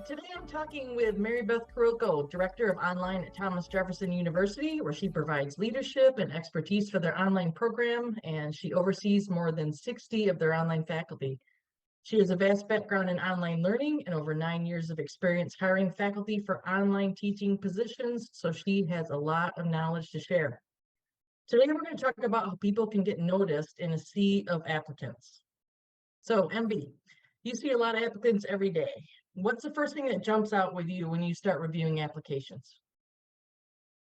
Today I'm talking with Mary Beth Kurilko, Director of Online at Thomas Jefferson University, where she provides leadership and expertise for their online program, and she oversees more than 60 of their online faculty. She has a vast background in online learning and over 9 years of experience hiring faculty for online teaching positions, so she has a lot of knowledge to share. Today we're going to talk about how people can get noticed in a sea of applicants. So, MB, you see a lot of applicants every day. What's the first thing that jumps out with you when you start reviewing applications?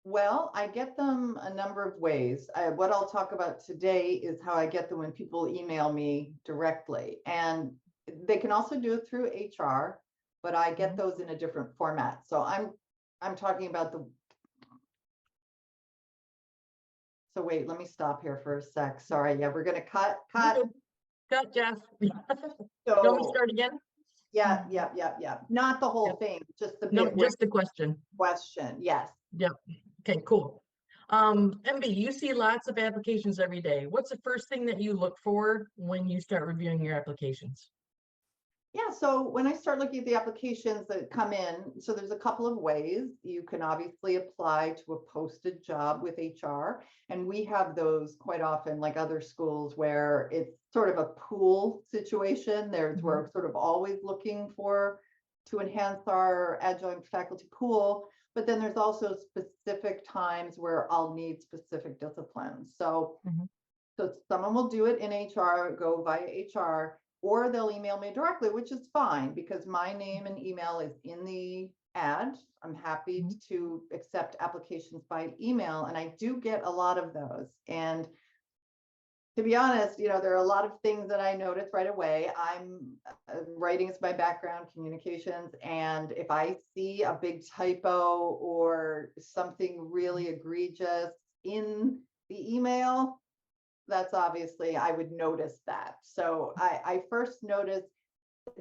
Well, I get them a number of ways. What I'll talk about today is how I get them when people email me directly. And they can also do it through HR, but I get those in a different format. So I'm talking about so wait, let me stop here for a sec. Sorry. Yeah, we're gonna cut. Cut, Jeff. You So want me to start again? yeah. Not the whole Yep. thing, just the No, bit just the question. question. Yes. Yep. Okay, cool. MB, you see lots of applications every day. What's the first thing that you look for when you start reviewing your applications? Yeah, so when I start looking at the applications that come in, so there's a couple of ways. You can obviously apply to a posted job with HR, and we have those quite often, like other schools, where it's sort of a pool situation. We're sort of always looking to enhance our adjunct faculty pool, but then there's also specific times where I'll need specific disciplines. So someone will do it in HR, go via HR, or they'll email me directly, which is fine because my name and email is in the ad. I'm happy to accept applications by email, and I do get a lot of those. And to be honest, there are a lot of things that I notice right away. Writing is my background, communications, and if I see a big typo or something really egregious in the email, that's obviously, I would notice that. So I first notice,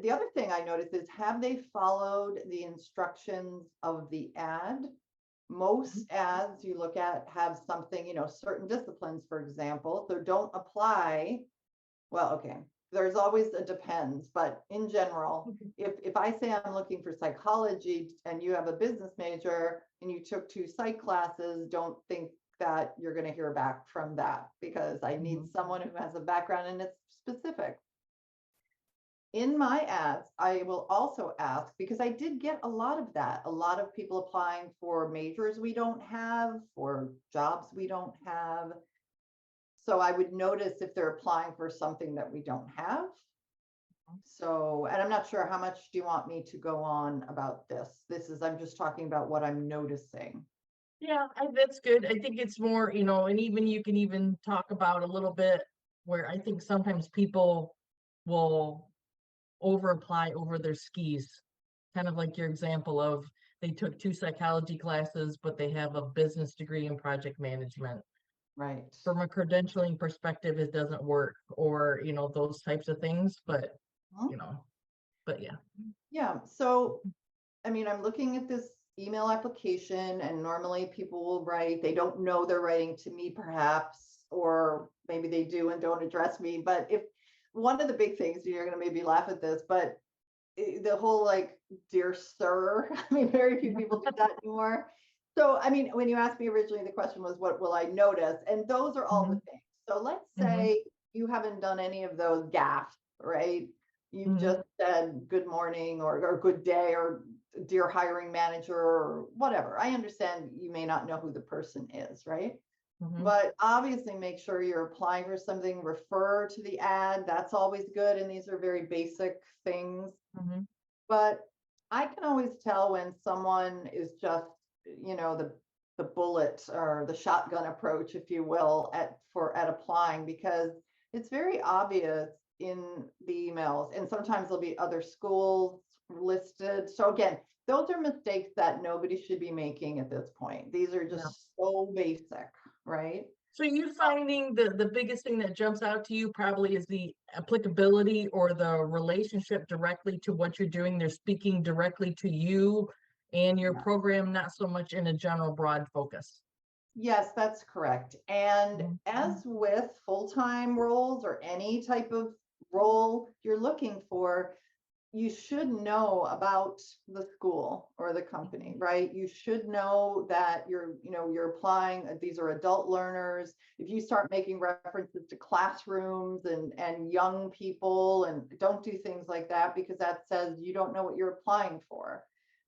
the other thing I notice is, have they followed the instructions of the ad? Most ads you look at have something, certain disciplines, for example, so don't apply. Well, okay, there's always a depends, but in general, if I say I'm looking for psychology and you have a business major and you took 2 psych classes, don't think that you're going to hear back from that, because I need someone who has a background and it's specific. In my ads, I will also ask, because I did get a lot of that, a lot of people applying for majors we don't have, for jobs we don't have. So I would notice if they're applying for something that we don't have. So, and I'm not sure how much do you want me to go on about this? I'm just talking about what I'm noticing. Yeah, that's good. I think it's more, and even you can even talk about a little bit where I think sometimes people will over apply over their skis, kind of like your example of they took 2 psychology classes, but they have a business degree in project management. Right. From a credentialing perspective, it doesn't work, or, those types of things, but, but yeah. Yeah. So, I mean, I'm looking at this email application, and normally people will write, they don't know they're writing to me perhaps, or maybe they do and don't address me. But if one of the big things, you're going to maybe laugh at this, but the whole like, dear sir, I mean, very few people do that anymore. So, I mean, when you asked me originally, the question was, what will I notice? And those are all the things. So let's say you haven't done any of those gaffes, right? You've just said good morning or good day or dear hiring manager or whatever. I understand you may not know who the person is, right? But obviously make sure you're applying for something, refer to the ad. That's always good. And these are very basic things. But I can always tell when someone is just, the bullet or the shotgun approach, if you will, at applying, because it's very obvious in the emails, and sometimes there'll be other schools listed. So again, those are mistakes that nobody should be making at this point. These are just so basic, right? So you finding the biggest thing that jumps out to you probably is the applicability or the relationship directly to what you're doing. They're speaking directly to you and your program, not so much in a general broad focus. Yes, that's correct. And as with full-time roles or any type of role you're looking for, you should know about the school or the company, right? You should know that you're applying, these are adult learners. If you start making references to classrooms and young people, and don't do things like that, because that says you don't know what you're applying for.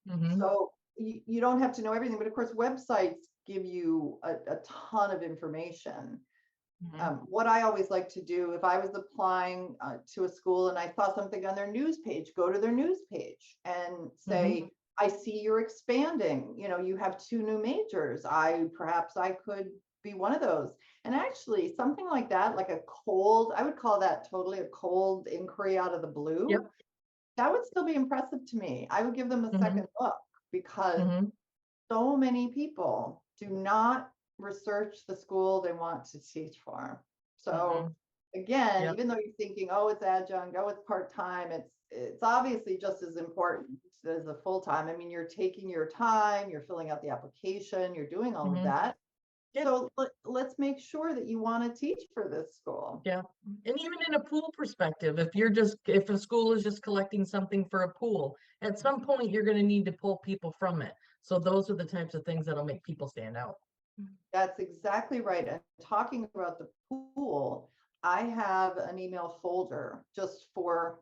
Mhm. So you don't have to know everything, but of course, websites give you a ton of information. Mhm. What I always like to do, if I was applying to a school and I saw something on their news page, go to their news page and Mhm. say, I see you're expanding, you have 2 new majors. Perhaps I could be one of those. And actually something like that, like I would call that totally a cold inquiry out of the blue. Yep. That would still be impressive to me. I would give them a Mhm. second look, because Mhm. so many people do not research the school they want to teach for. So Mhm. again, Yep. even though you're thinking, oh, it's adjunct, oh, it's part-time, it's obviously just as important as a full-time. I mean, you're taking your time, you're filling out the application, you're doing all of Mhm. that. Yeah. So let's make sure that you want to teach for this school. Yeah. And even in a pool perspective, if a school is just collecting something for a pool, at some point you're going to need to pull people from it. So those are the types of things that'll make people stand out. That's exactly right. And talking about the pool, I have an email folder just for,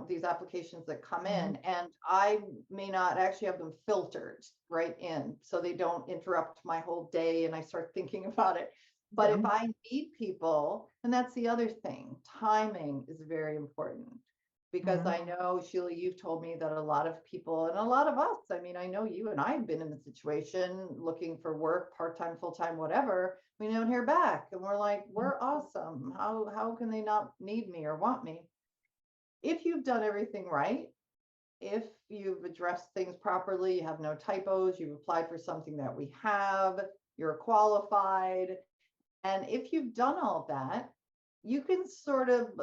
these applications that come Mhm. in, and I may not actually have them filtered right in so they don't interrupt my whole day and I start thinking about it. But Yeah. if I need people, and that's the other thing, timing is very important, because Mhm. I know, Sheila, you've told me that a lot of people and a lot of us, I mean, I know you and I have been in the situation looking for work, part-time, full-time, whatever. We don't hear back and we're like, we're awesome. How can they not need me or want me? If you've done everything right, if you've addressed things properly, you have no typos, you've applied for something that we have, you're qualified, and if you've done all that, you can sort of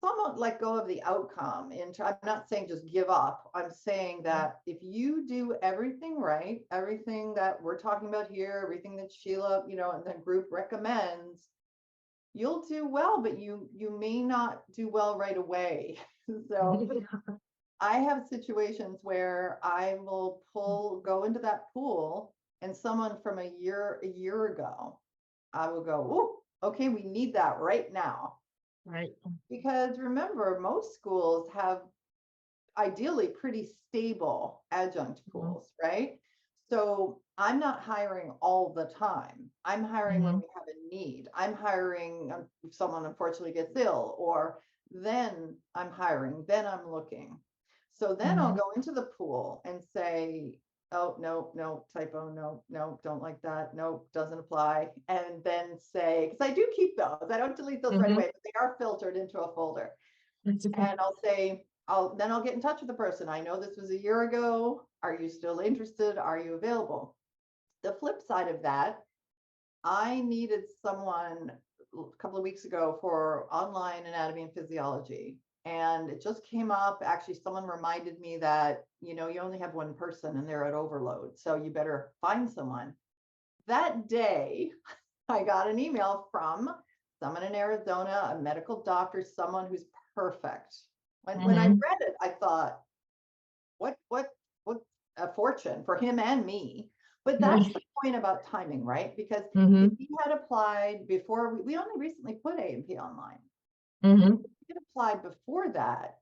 somewhat let go of the outcome. And I'm not saying just give up. I'm saying Mhm. that if you do everything right, everything that we're talking about here, everything that Sheila, and the group recommends, you'll do well, but you may not do well right away. So I have situations where I will go into that pool, and someone from a year ago, I will go, oh, okay, we need that right now. Right. Because remember, most schools have ideally pretty stable adjunct Mhm. pools, right? So I'm not hiring all the time. I'm hiring when Mhm. we have a need. I'm hiring if someone unfortunately gets ill, or then I'm hiring, then I'm looking. So then I'll Mhm. go into the pool and say, oh, no, no, typo, no, no, don't like that. No, doesn't apply. And then say, because I do keep those, I don't delete those right Mhm. away, but they are filtered into a folder. Mhm. And I'll say, I'll get in touch with the person. I know this was a year ago. Are you still interested? Are you available? The flip side of that, I needed someone a couple of weeks ago for online anatomy and physiology. And it just came up. Actually, someone reminded me that, you only have one person and they're at overload. So you better find someone. That day, I got an email from someone in Arizona, a medical doctor, someone who's perfect. When I Mhm. read it, I thought, what, what a fortune for him and me. But that's Right. the point about timing, right? Because if Mhm. he had applied before, we only recently put A&P online. Mhm. If he had applied before that,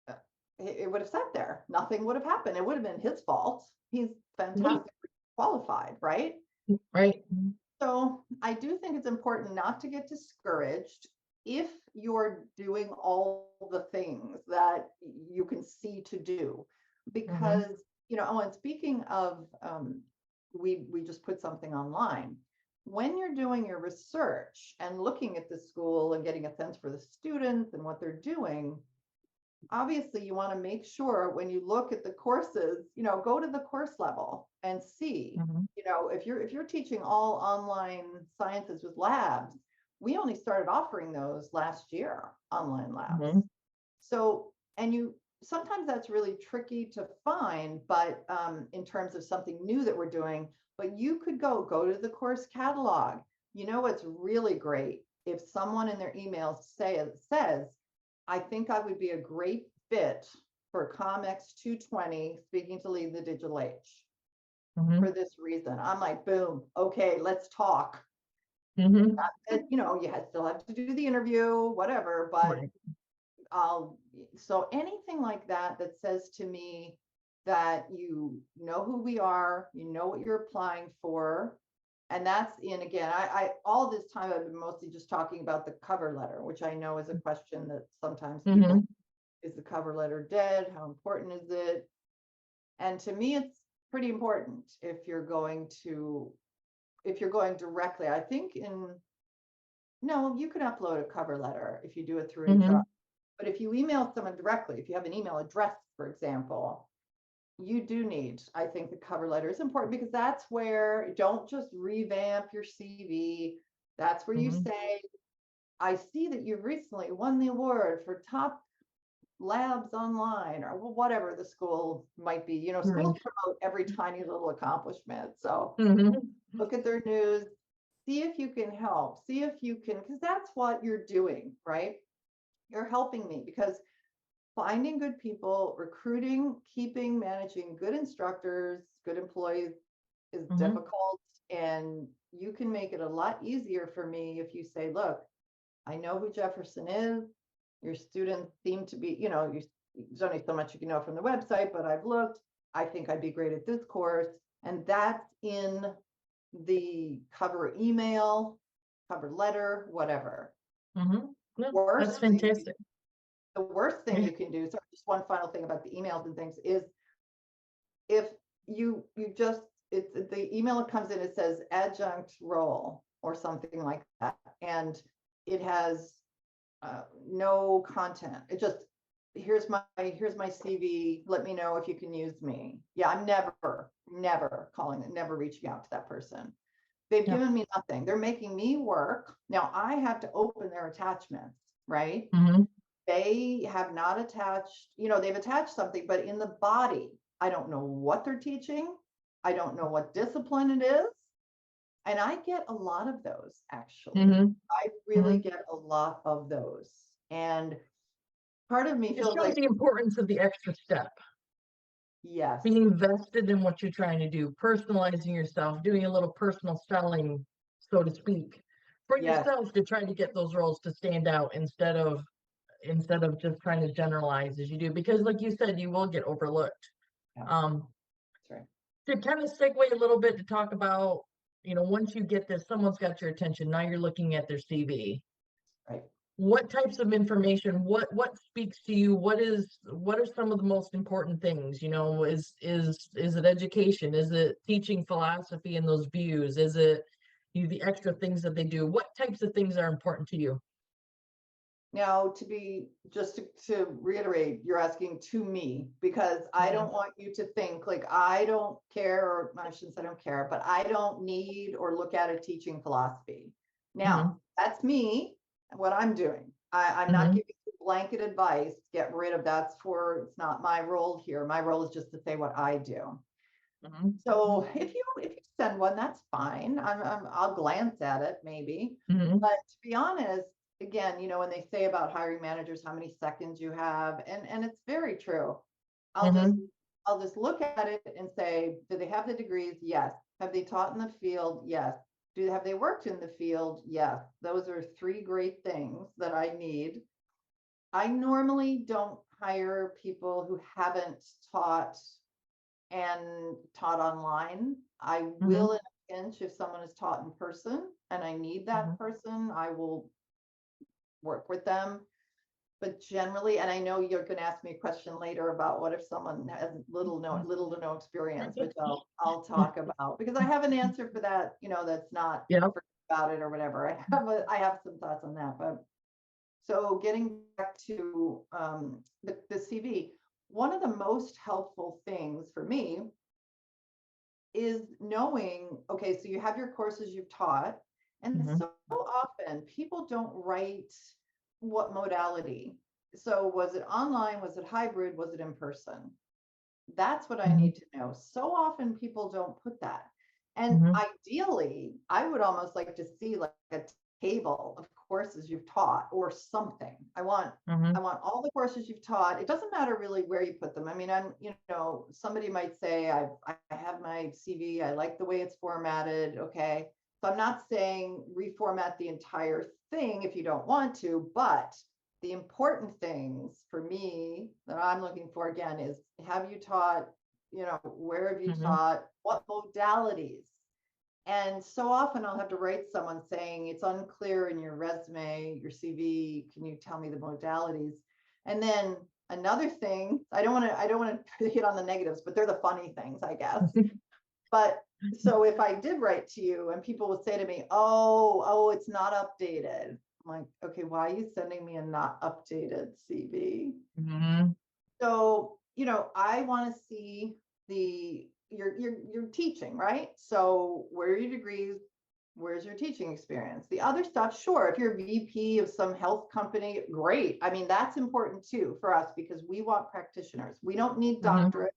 uh, it would have sat there. Nothing would have happened. It would have been his fault. He's Right. fantastic qualified, right? Right. So I do think it's important not to get discouraged if you're doing all the things that you can see to do, Mhm. because oh, and speaking of, we just put something online. When you're doing your research and looking at the school and getting a sense for the students and what they're doing, obviously you want to make sure when you look at the courses, go to the course level and see, Mhm. if you're teaching all online sciences with labs, we only started offering those last year, online labs. Mhm. So, and sometimes that's really tricky to find, but in terms of something new that we're doing, but you could go to the course catalog. What's really great, if someone in their email says, I think I would be a great fit for COMEX 220, speaking to lead the digital age Mhm. for this reason. I'm like, boom, okay, let's talk. Mhm. You know, you still have to do the interview, whatever, but Right. so anything like that that says to me that you know who we are, you know what you're applying for. And that's in, again, I all this time I've been mostly just talking about the cover letter, which I know is a question that sometimes people, Mhm. is the cover letter dead? How important is it? And to me, it's pretty important if you're going directly. I think no, you can upload a cover letter if you do it through HR. Mhm. But if you email someone directly, if you have an email address, for example, you do need, I think the cover letter is important because that's where, don't just revamp your CV. That's where you Mhm. say, I see that you've recently won the award for top labs online, or whatever the school might be. You know, schools Right. promote every tiny little accomplishment. So Mhm. look at their news, see if you can help, see if you can, because that's what you're doing, right? You're helping me because finding good people, recruiting, keeping, managing good instructors, good employees is Mhm. difficult. And you can make it a lot easier for me if you say, look, I know who Jefferson is. Your students seem to be, there's only so much you can know from the website, but I've looked. I think I'd be great at this course. And that's in the cover email, cover letter, whatever. Mhm. Yeah, that's Worst thing fantastic. the worst thing Yeah. you can do, so just one final thing about the emails and things, is if you just, it's the email that comes in, it says adjunct role or something like that, and it has no content. It just, here's my CV, let me know if you can use me. Yeah, I'm never calling it, never reaching out to that person. They've Yeah. given me nothing. They're making me work. Now I have to open their attachments, right? Mhm. They have not attached, they've attached something, but in the body, I don't know what they're teaching. I don't know what discipline it is. And I get a lot of those, actually. Mhm. I really Mhm. get a lot of those. And part of me It feels shows like, the importance of the extra step, yes, being vested in what you're trying to do, personalizing yourself, doing a little personal selling, so to speak, for yes, yourself to try to get those roles to stand out instead of just trying to generalize as you do, because like you said, you will get overlooked. yeah, Um, that's right. to kind of segue a little bit to talk about, once you get this, someone's got your attention, now you're looking at their CV. Right. What types of information, what speaks to you? What are some of the most important things? Is it education? Is it teaching philosophy and those views? Is it the extra things that they do? What types of things are important to you? Now, to reiterate, you're asking to me because I Yeah. don't want you to think like I don't care, or I shouldn't say I don't care, but I don't need or look at a teaching philosophy. Now, Mm-hmm. that's me, what I'm doing. I'm not Mm-hmm. giving you blanket advice, get rid of it's not my role here. My role is just to say what I do. Mm-hmm. So if you send one, that's fine. I'll glance at it maybe. Mm-hmm. But to be honest, again, when they say about hiring managers, how many seconds you have, and it's very true. I'll just Mm-hmm. I'll just look at it and say, do they have the degrees? Yes. Have they taught in the field? Yes. Have they worked in the field? Yes. Those are three great things that I need. I normally don't hire people who haven't taught and taught online. I will Mm-hmm. in a pinch if someone is taught in person and I need that person, I will work with them. But generally, and I know you're going to ask me a question later about what if someone has little to no experience, which I'll talk about because I have an answer for that. That's not Yeah. forget about it or whatever. I have some thoughts on that. But so getting back to the CV, one of the most helpful things for me is knowing, okay, so you have your courses you've taught, and Mm-hmm. so often people don't write what modality. So was it online? Was it hybrid? Was it in person? That's what I Mm-hmm. need to know. So often people don't put that. And Mm-hmm. ideally, I would almost like to see like a table of courses you've taught or something. I want all the courses you've taught. It doesn't matter really where you put them. I mean, somebody might say, I have my CV. I like the way it's formatted. Okay. So I'm not saying reformat the entire thing if you don't want to, but the important things for me that I'm looking for again is, have you taught, where have you taught, what modalities? And so often I'll have to write someone saying, it's unclear in your resume, your CV, can you tell me the modalities? And then another thing, I don't want to hit on the negatives, but they're the funny things, I guess. But so if I did write to you and people would say to me, oh, it's not updated. I'm like, okay, why are you sending me a not updated CV? So, I want to see your teaching, right? So where are your degrees? Where's your teaching experience? The other stuff, sure. If you're VP of some health company, great. I mean, that's important too for us because we want practitioners. We don't need doctorates.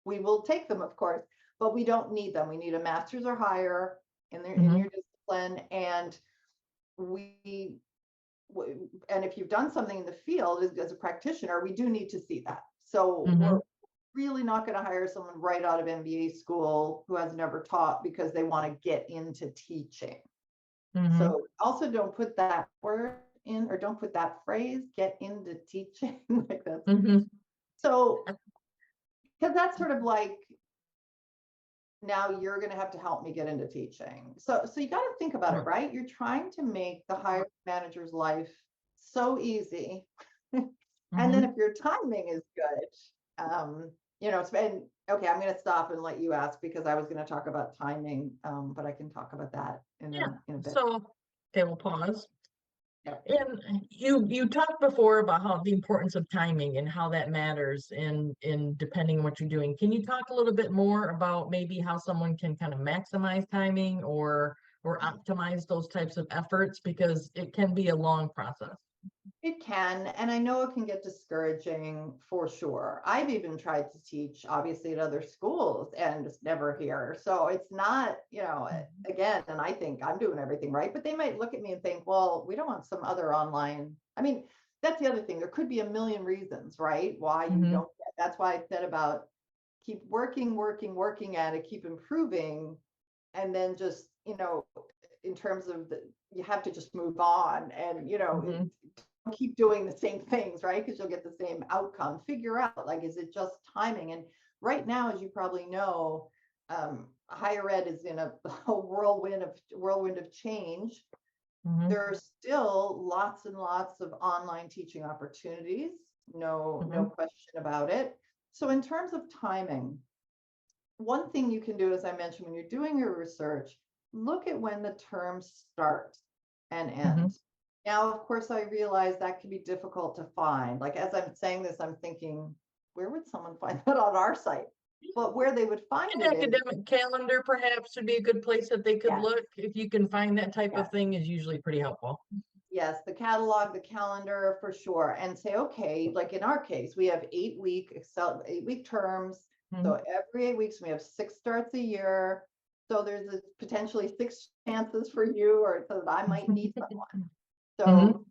We will take them, of course, but we don't need them. We need a master's or higher in your discipline. And and if you've done something in the field as a practitioner, we do need to see that. So we're really not going to hire someone right out of MBA school who has never taught because they want to get into teaching. So also don't put that word in, or don't put that phrase, get into teaching. Like that's so, because that's sort of like, now you're going to have to help me get into teaching. So you got to think about it, right? You're trying to make the hiring manager's life so easy. And then if your timing is good, and okay, I'm going to stop and let you ask because I was going to talk about timing, but I can talk about that in a bit. So, okay, we'll pause. And you talked before about how the importance of timing and how that matters in depending on what you're doing. Can you talk a little bit more about maybe how someone can kind of maximize timing or optimize those types of efforts, because it can be a long process? It can, and I know it can get discouraging for sure. I've even tried to teach, obviously, at other schools and just never here. So it's not, again, and I think I'm doing everything right, but they might look at me and think, well, we don't want some other online. I mean, that's the other thing. There could be a million reasons, right? Why you don't get. That's why I said about keep working at it, keep improving, and then just, in terms of you have to just move on and, keep doing the same things, right? Because you'll get the same outcome. Figure out, like, is it just timing? And right now, as you probably know, higher ed is in a whirlwind of change. There are still lots and lots of online teaching opportunities. No question about it. So in terms of timing, one thing you can do, as I mentioned, when you're doing your research, look at when the terms start and end. Now, of course, I realize that can be difficult to find. Like, as I'm saying this, I'm thinking, where would someone find that on our site? But where they would find An it academic calendar perhaps would be a good place that they could look. If you can find that type of thing, is usually pretty helpful. Yes, the catalog, the calendar for sure. And say, okay, like in our case, we have 8-week terms. So every 8 weeks, we have 6 starts a year. So there's potentially 6 chances for you, or so that I might need someone. So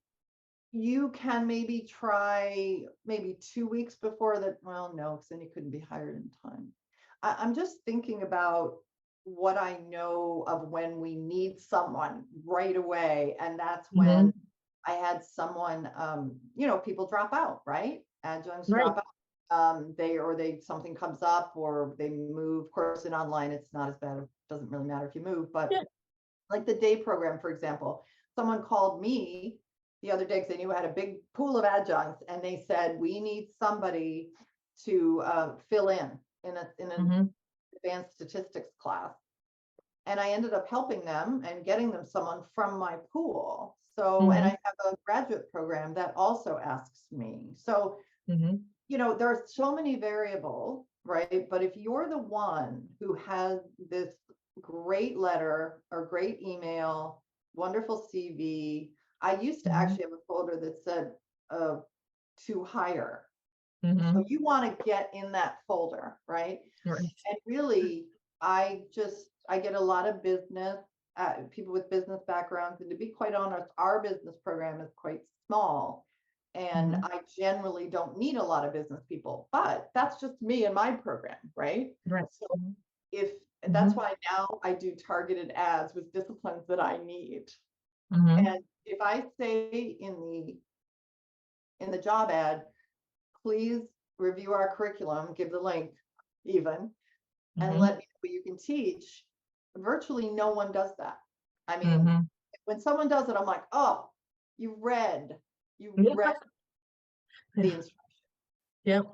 you can maybe try 2 weeks before that. Well, no, because then you couldn't be hired in time. I'm just thinking about what I know of when we need someone right away. And that's when I had someone, people drop out, right? Adjuncts drop out. Something comes up or they move. Of course, in online, it's not as bad. It doesn't really matter if you move, but like the day program, for example, someone called me the other day because they knew I had a big pool of adjuncts, and they said, we need somebody to fill in an advanced statistics class. And I ended up helping them and getting them someone from my pool. So, and I have a graduate program that also asks me. So, there are so many variables, right? But if you're the one who has this great letter or great email, wonderful CV, I used to actually have a folder that said to hire. So you want to get in that folder, right? And really, I get a lot of business people with business backgrounds. And to be quite honest, our business program is quite small. And Mhm. I generally don't need a lot of business people, but that's just me and my program, right? Right. So if that's Mhm. why now I do targeted ads with disciplines that I need. Mhm. And if I say in the job ad, please review our curriculum, give the link even, and Mhm. let me know what you can teach, virtually no one does that. I mean, Mhm. when someone does it, I'm like, oh, you Yeah. read the instruction. Yep.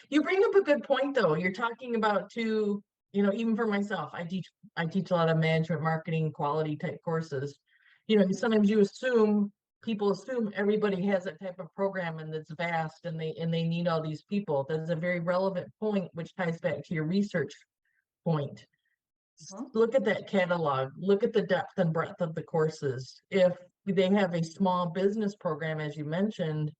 You bring up a good point though. You're talking about too, even for myself, I teach a lot of management, marketing, quality type courses. Sometimes people assume everybody has that type of program and it's vast and they need all these people. That's a very relevant point, which ties back to your research point. Mhm. Look at that catalog, look at the depth and breadth of the courses. If they have a small business program, as you mentioned,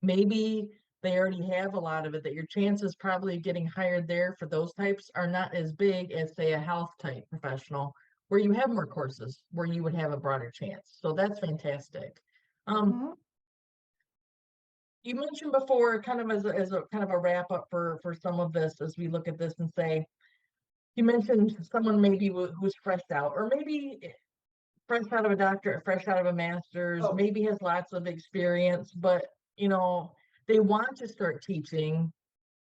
maybe they already have a lot of it, that your chances probably getting hired there for those types are not as big as, say, a health type professional where you have more courses where you would have a broader chance. So that's fantastic. Um, Mhm. you mentioned before, kind of as a kind of a wrap up for some of this as we look at this and say, you mentioned someone maybe who's fresh out, or maybe fresh out of a doctorate, fresh out of a master's, Oh, maybe has lots of experience, but you know, they want to start teaching.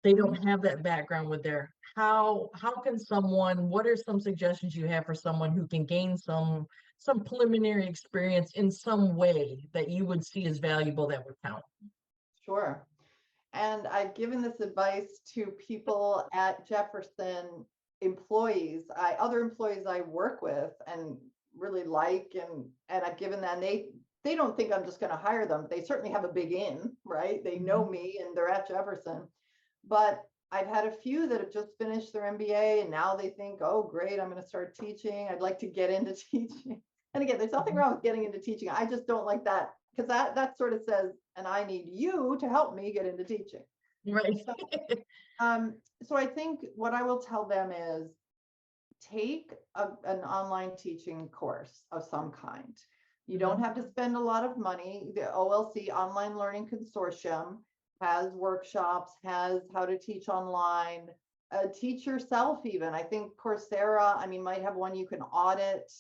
They don't mhm. have that background with their how can someone, what are some suggestions you have for someone who can gain some preliminary experience in some way that you would see as valuable that would count? Sure. And I've given this advice to people at Jefferson, employees, other employees I work with and really like, and I've given them, they don't think I'm just going to hire them. They certainly have a big in, right? They know Mhm. me and they're at Jefferson. But I've had a few that have just finished their MBA and now they think, oh, great, I'm going to start teaching. I'd like to get into teaching. And again, there's nothing Mhm. wrong with getting into teaching. I just don't like that because that sort of says, and I need you to help me get into teaching. Right. So, um, so I think what I will tell them is take an online teaching course of some kind. You don't Mhm. have to spend a lot of money. The OLC Online Learning Consortium has workshops, has how to teach online, teach yourself even. I think Coursera, I mean, might have one you can audit.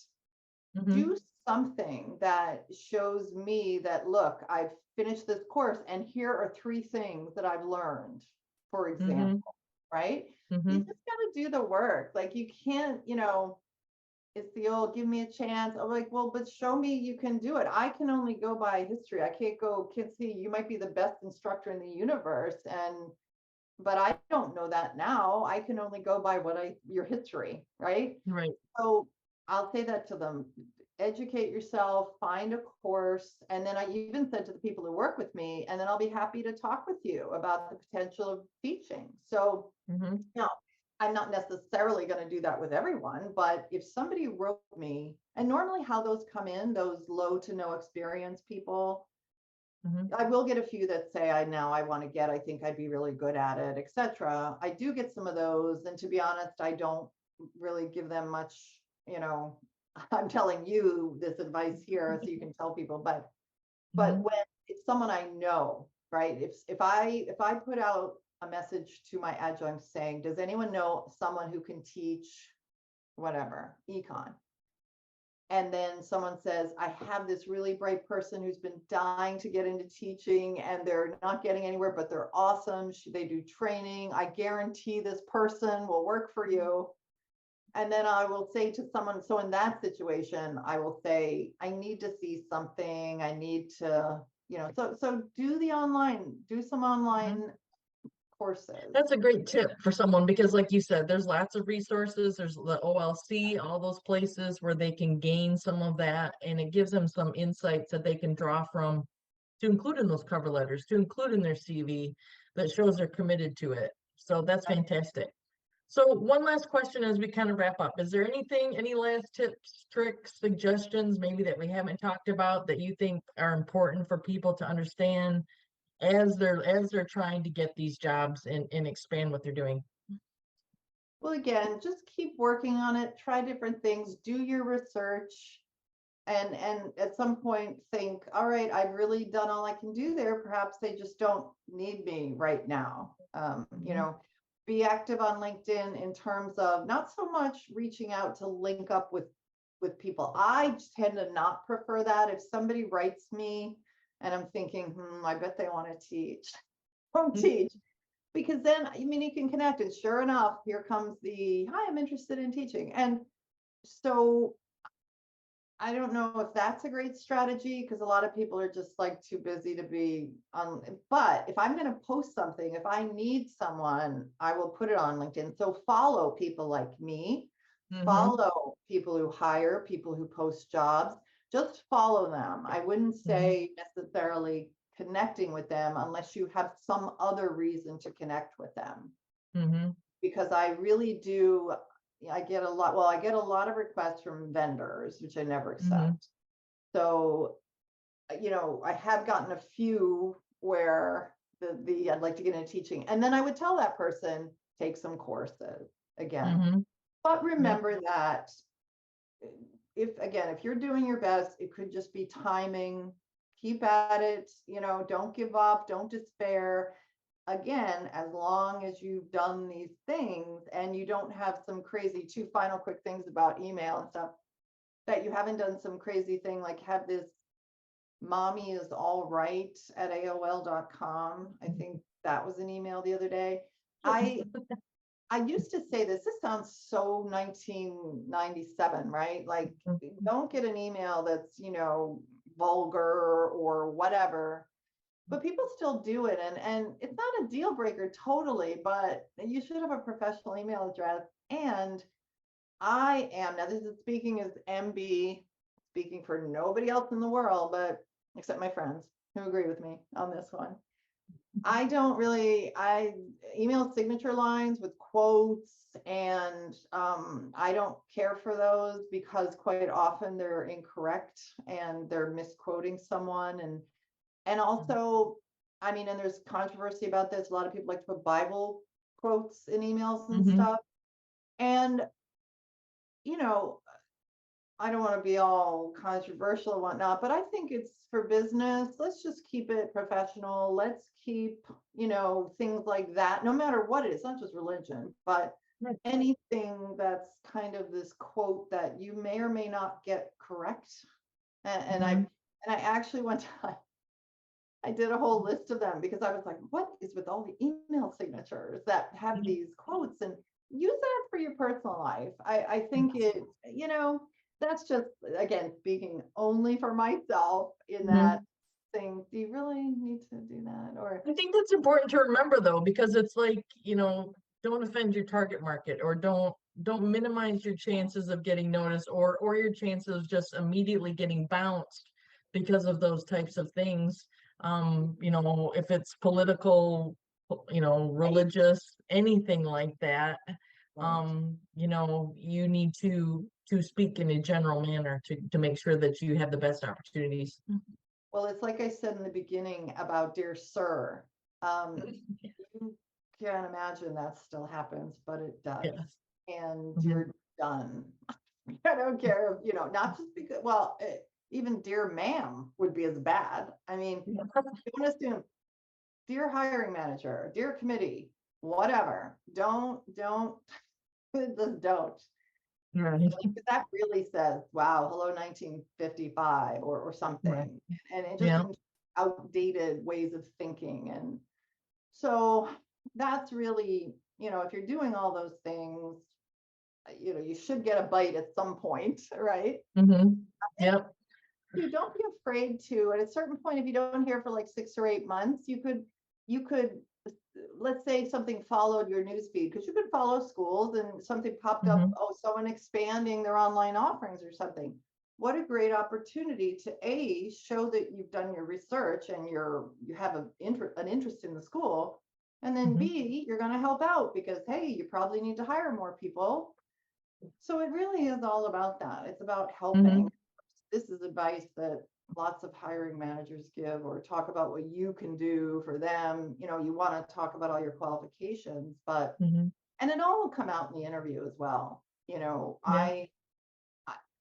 Mhm. Do something that shows me that, look, I've finished this course and here are 3 things that I've learned, for Mhm. example, right? You Mhm. just got to do the work. Like you can't, it's the old give me a chance. I'm like, well, but show me you can do it. I can only go by history. I can't see, you might be the best instructor in the universe. But I don't know that now. I can only go by your history, right? Right. So I'll say that to them, educate yourself, find a course. And then I even said to the people who work with me, and then I'll be happy to talk with you about the potential of teaching. So, Mhm. now I'm not necessarily going to do that with everyone, but if somebody wrote me, and normally how those come in, those low to no experience people, Mhm. I will get a few that say, I want to I think I'd be really good at it, etc. I do get some of those. And to be honest, I don't really give them much, you know, I'm telling you this advice here so you can tell people, but Mhm. when it's someone I know, right? If I put out a message to my adjuncts saying, does anyone know someone who can teach whatever, econ? And then someone says, I have this really bright person who's been dying to get into teaching and they're not getting anywhere, but they're awesome. They do training. I guarantee this person will work for you. And then I will say to someone, so in that situation, I will say, I need to see something. I need to, so do some Mhm. online courses. That's a great tip for someone because, like you said, there's lots of resources. There's the OLC, all those places where they can gain some of that, and it gives them some insights that they can draw from to include in those cover letters, to include in their CV that shows they're committed to it. So that's fantastic. So one last question as we kind of wrap up. Is there any last tips, tricks, suggestions maybe that we haven't talked about that you think are important for people to understand as they're trying to get these jobs and expand what they're doing? Well, again, just keep working on it, try different things, do your research, and at some point think, all right, I've really done all I can do there. Perhaps they just don't need me right now. Mhm. Be active on LinkedIn in terms of not so much reaching out to link up with people. I tend to not prefer that. If somebody writes me and I'm thinking, I bet they want to teach, don't teach. Because then, I mean, you can connect, and sure enough, here comes the, hi, I'm interested in teaching. And so I don't know if that's a great strategy, because a lot of people are just like too busy to be on. But if I'm going to post something, if I need someone, I will put it on LinkedIn. So follow people like me, Mhm. follow people who hire, people who post jobs, just follow them. I wouldn't Mhm. say necessarily connecting with them unless you have some other reason to connect with them, Mhm. because I really do. I get a lot, well, I get a lot of requests from vendors, which I never Mhm. accept. So, I have gotten a few where the I'd like to get into teaching. And then I would tell that person, take some courses again. Mhm. But Yep. remember that if you're doing your best, it could just be timing. Keep at it, don't give up, don't despair. Again, as long as you've done these things and you don't have some crazy, two final quick things about email and stuff, that you haven't done some crazy thing like have this mommy is all right at AOL.com. I think that was an email the other day. I I used to say this sounds so 1997, right? Like, don't get an email that's, vulgar or whatever, but people still do it. And it's not a deal breaker totally, but you should have a professional email address. And I am, now this is speaking as MB, speaking for nobody else in the world, but except my friends who agree with me on this one. I email signature lines with quotes, and I don't care for those because quite often they're incorrect and they're misquoting someone. And also, I mean, and there's controversy about this. A lot of people like to put Bible quotes in emails and Mhm. stuff. And, you know, I don't want to be all controversial and whatnot, but I think it's for business. Let's just keep it professional. Let's keep, things like that, no matter what it is, not just religion, but Right. anything that's kind of this quote that you may or may not get correct. Mhm. And I actually one time I did a whole list of them because I was like, what is with all the email signatures that have Mhm. these quotes, and use that for your personal life. I think Yes. that's just, again, speaking only for myself in that Mhm. thing. Do you really need to do that? Or I think that's important to remember though, because it's like, don't offend your target market, or don't minimize your chances of getting noticed, or your chances of just immediately getting bounced because of those types of things. If it's political, right, religious, anything like that, right. you need to speak in a general manner to make sure that you have the best opportunities. Well, it's like I said in the beginning about dear sir. You can't imagine that still happens, but it does. Yes. And Mhm. you're done. I don't care if, not just because, well, even dear ma'am would be as bad. I mean, Yeah. you want to assume, dear hiring manager, dear committee, whatever, don't, just don't. Right. Like, 'cause that really says, wow, hello, 1955 or Right. something. And it just Yeah. seems outdated ways of thinking. And so that's really, if you're doing all those things, you should get a bite at some point, right? Mhm. Yep. You don't be afraid to, at a certain point, if you don't hear for like 6 or 8 months, you could let's say something followed your news feed, because you could follow schools and something popped up, Mhm. oh, someone expanding their online offerings or something. What a great opportunity to show that you've done your research and you have an interest in the school. And then Mhm. B, you're going to help out because, hey, you probably need to hire more people. So it really is all about that. It's about helping. Mhm. This is advice that lots of hiring managers give, or talk about what you can do for them. You want to talk about all your qualifications, but Mhm. And it all will come out in the interview as well. You know, Yeah.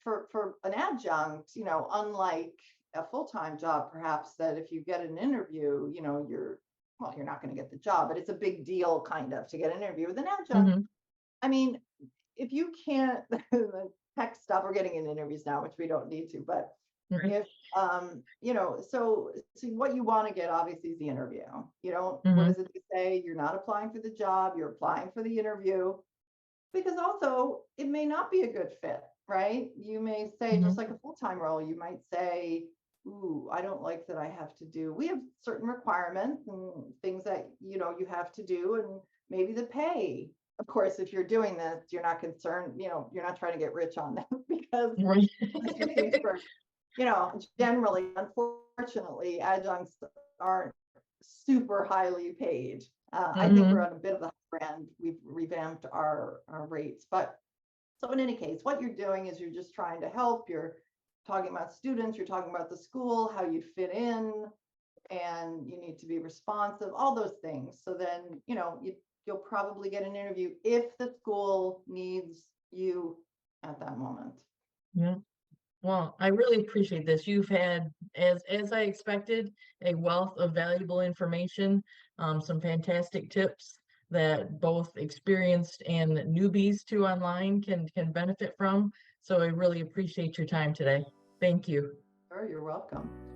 for an adjunct, you know, unlike a full-time job, perhaps that if you get an interview, you know, you're not going to get the job, but it's a big deal kind of to get an interview with an adjunct. Hmm. I mean, if you can't, the tech stuff, we're getting in interviews now, which we don't need to, but Right. if, you know, so what you want to get obviously is the interview. You don't, what Hmm. does it say? You're not applying for the job, you're applying for the interview, because also it may not be a good fit, right? You may say, Hmm. just like a full-time role, you might say, ooh, I don't like that I have to do, we have certain requirements and things that, you know, you have to do, and maybe the pay. Of course, if you're doing this, you're not concerned, you know, you're not trying to get rich on this because Right. that's just things for, you know, generally, unfortunately, adjuncts aren't super highly paid. I think we're Hmm. on a bit of a brand. We've revamped our rates. But so in any case, what you're doing is you're just trying to help. You're talking about students, you're talking about the school, how you'd fit in, and you need to be responsive, all those things. So then, you know, you'll probably get an interview if the school needs you at that moment. Yeah. Well, I really appreciate this. You've had, as I expected, a wealth of valuable information, some fantastic tips that both experienced and newbies to online can benefit from. So I really appreciate your time today. Thank you. Sure, you're welcome.